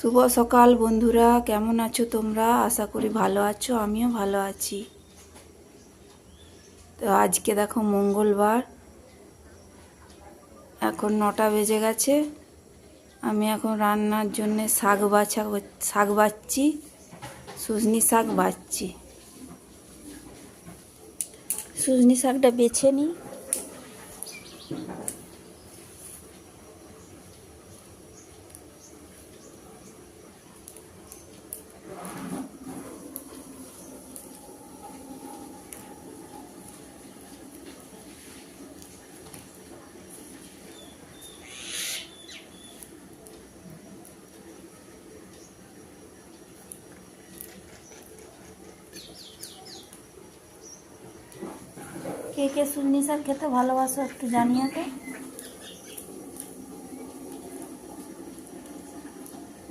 শুভ সকাল বন্ধুরা, কেমন আছো তোমরা? আশা করি ভালো আছো, আমিও ভালো আছি। তো আজকে দেখো মঙ্গলবার, এখন 9টা বেজে গেছে। আমি এখন রান্নার জন্য শাক বাছছি, সজনি শাক বাছছি। সজনি শাকটা বেছে নিই। কে কে সজনি শাক খেতে ভালোবাসো একটু জানিয়ে তো।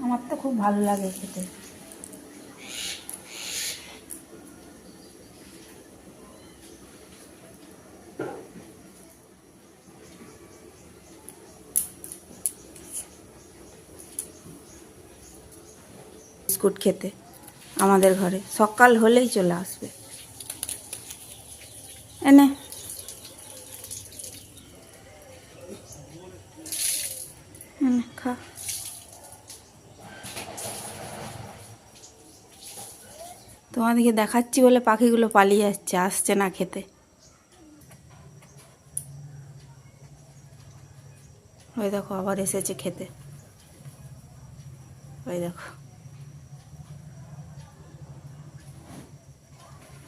আমার তো খুব ভালো লাগে খেতে। বিস্কুট খেতে আমাদের ঘরে সকাল হলেই চলে আসবে। এনে খা। তোমাদেরকে দেখাচ্ছি বলে পাখিগুলো পালিয়ে যাচ্ছে, আসছে না খেতে। ওই দেখো আবার এসেছে খেতে। ওই দেখো,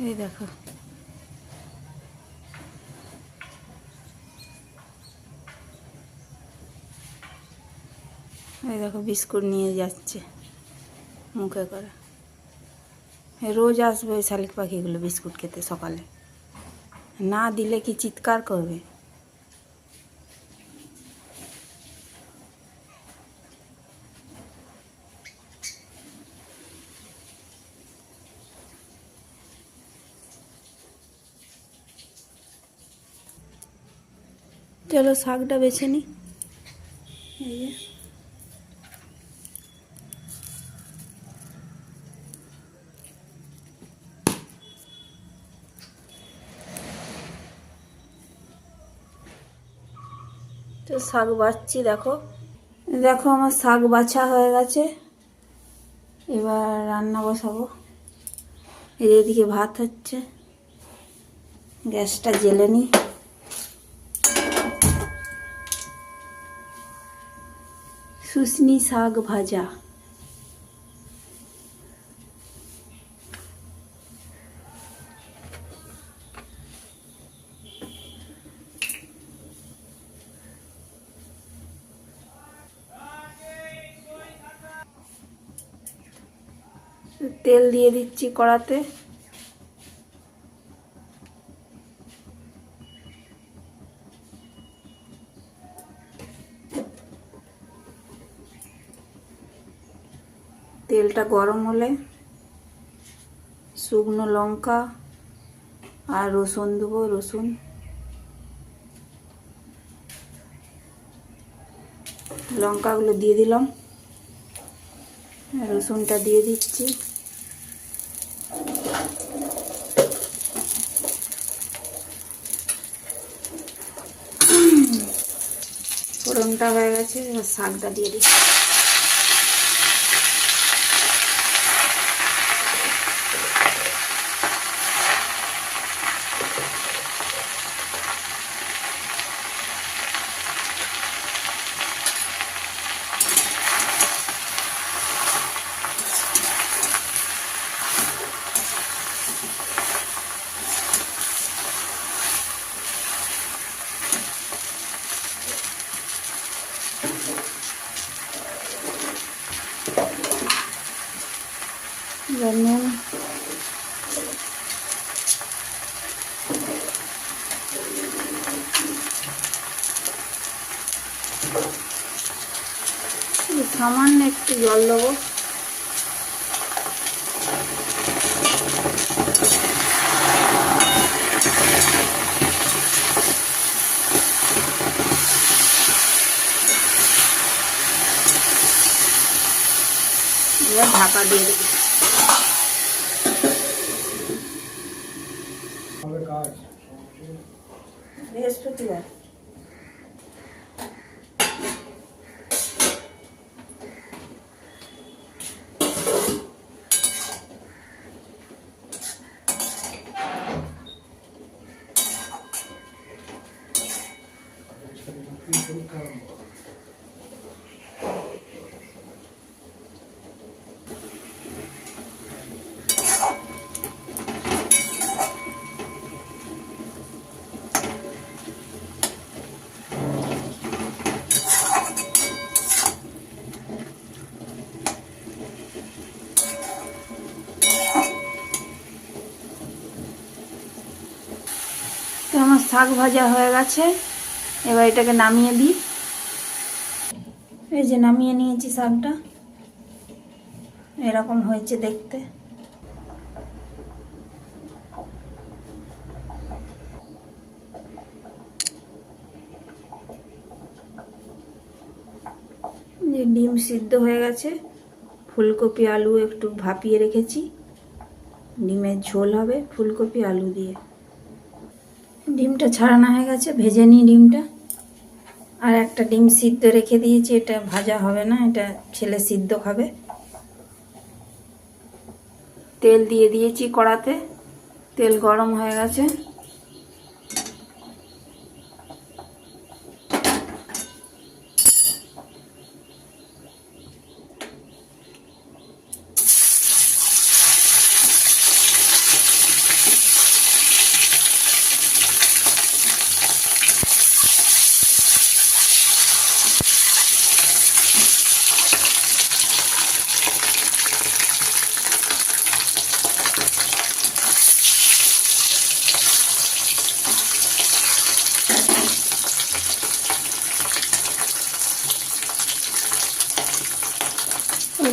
এই দেখো। এই দেখো বিস্কুট নিয়ে যাচ্ছে মুখে করে। রোজ আসবে ওই শালিক পাখিগুলো বিস্কুট খেতে সকালে, না দিলে কি চিৎকার করবে। চলো শাকটা বেছে নিই। এই যে তো শাক বাছছি, দেখো দেখো আমার শাক বাছা হয়ে গেছে। এবার রান্না বসাবো। এদিকে ভাত হচ্ছে, গ্যাসটা জ্বেলে নিই। শুশনি শাক ভাজা। তেল দিয়ে দিচ্ছি কড়াতে। তেলটা গরম হলে শুকনো লঙ্কা আর রসুন দেবো। রসুন লঙ্কাগুলো দিয়ে দিলাম, রসুনটা দিয়ে দিচ্ছি। ফোড়নটা হয়ে গেছে, এবার শাকটা দিয়ে দিচ্ছি। নুন, সামান্য একটু জল দেবো। ঢাকা দিয়ে দেবো। বৃহস্পতিবার তো আমার শাক ভাজা হয়ে গেছে, এবার এটাকে নামিয়ে দিই। এই যে নামিয়ে নিয়েছি শাকটা, এরকম হয়েছে দেখতে। যে ডিম সিদ্ধ হয়ে গেছে, ফুলকপি আলু একটু ভাপিয়ে রেখেছি, ডিমের ঝোল হবে ফুলকপি আলু দিয়ে। ডিমটা ছাড়ানো হয়ে গেছে, ভেজে নিই ডিমটা। আর একটা ডিম সিদ্ধ রেখে দিয়েছি, এটা ভাজা হবে না, এটা ছেলে সিদ্ধ খাবে। তেল দিয়ে দিয়েছি কড়াতে, তেল গরম হয়ে গেছে।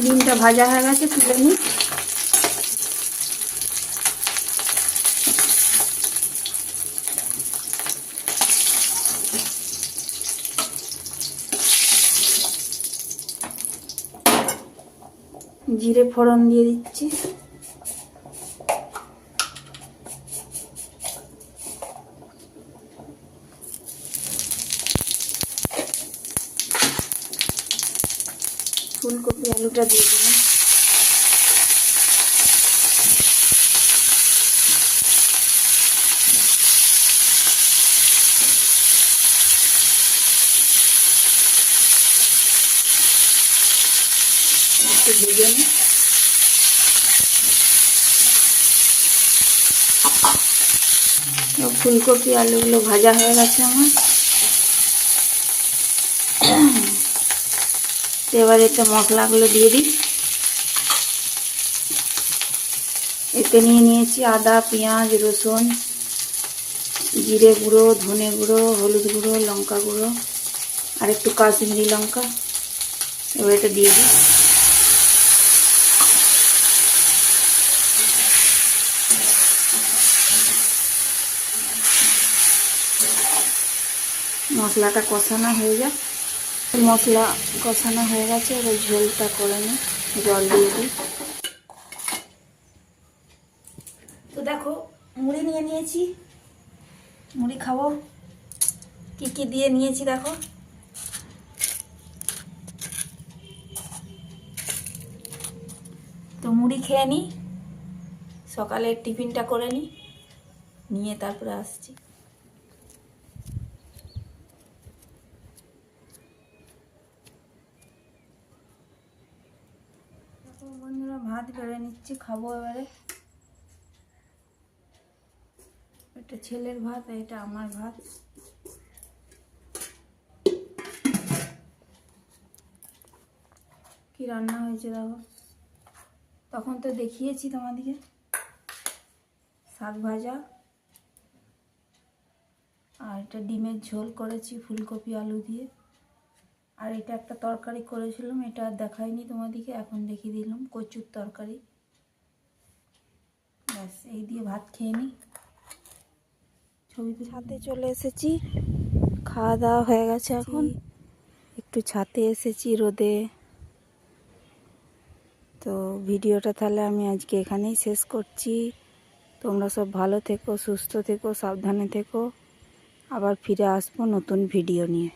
ডিমটা ভাজা হয়ে গেছে, তুলে নিই। জিরে ফোড়ন দিয়ে দিচ্ছি। ফুলকপি আলুটা দিয়ে দিলাম। একটু ভেজে নিই। ফুলকপি আলুগুলো ভাজা হয়ে গেছে আমার। এবার এতে মশলাগুলো দিয়ে দিই। এতে নিয়ে নিয়েছি আদা, পেঁয়াজ, রসুন, জিরে গুঁড়ো, ধনে গুঁড়ো, হলুদ গুঁড়ো, লঙ্কা গুঁড়ো আর একটু কাশ্মীরি লঙ্কা। এবার এটা দিয়ে দিই। মশলাটা কষানো হয়ে যাক। মশলা কষানো হয়ে গেছে, এবার ঝোলটা করে নিই, জল দিয়ে দিই। তো দেখো মুড়ি নিয়ে নিয়েছি, মুড়ি খাবো। কি কি দিয়ে নিয়েছি দেখো। তো মুড়ি খেয়ে নিই, সকালের টিফিনটা করে নিই, নিয়ে তারপরে আসছি। বন্ধুরা ভাত বেড়ে নিচ্ছি, খাবো এবারে। এটা ছেলের ভাত, এটা আমার ভাত। কি রান্না হয়েছে দেখো, তখন তো দেখিয়েছি তোমাদেরকে। শাক ভাজা আর এটা ডিমের ঝোল করেছি ফুলকপি আলু দিয়ে। আর এটা একটা তরকারি করেছিলাম, এটা আর দেখাইনি তোমাদেরকে, এখন দেখিয়ে দিলাম, কচুর তরকারি। ব্যাস এই দিয়ে ভাত খেয়ে নিই। ছবিতে ছাদে চলে এসেছি, খাওয়া দাওয়া হয়ে গেছে, এখন একটু ছাদে এসেছি রোদে। তো ভিডিওটা তাহলে আমি আজকে এখানেই শেষ করছি। তোমরা সব ভালো থেকো, সুস্থ থেকো, সাবধানে থেকো। আবার ফিরে আসবো নতুন ভিডিও নিয়ে।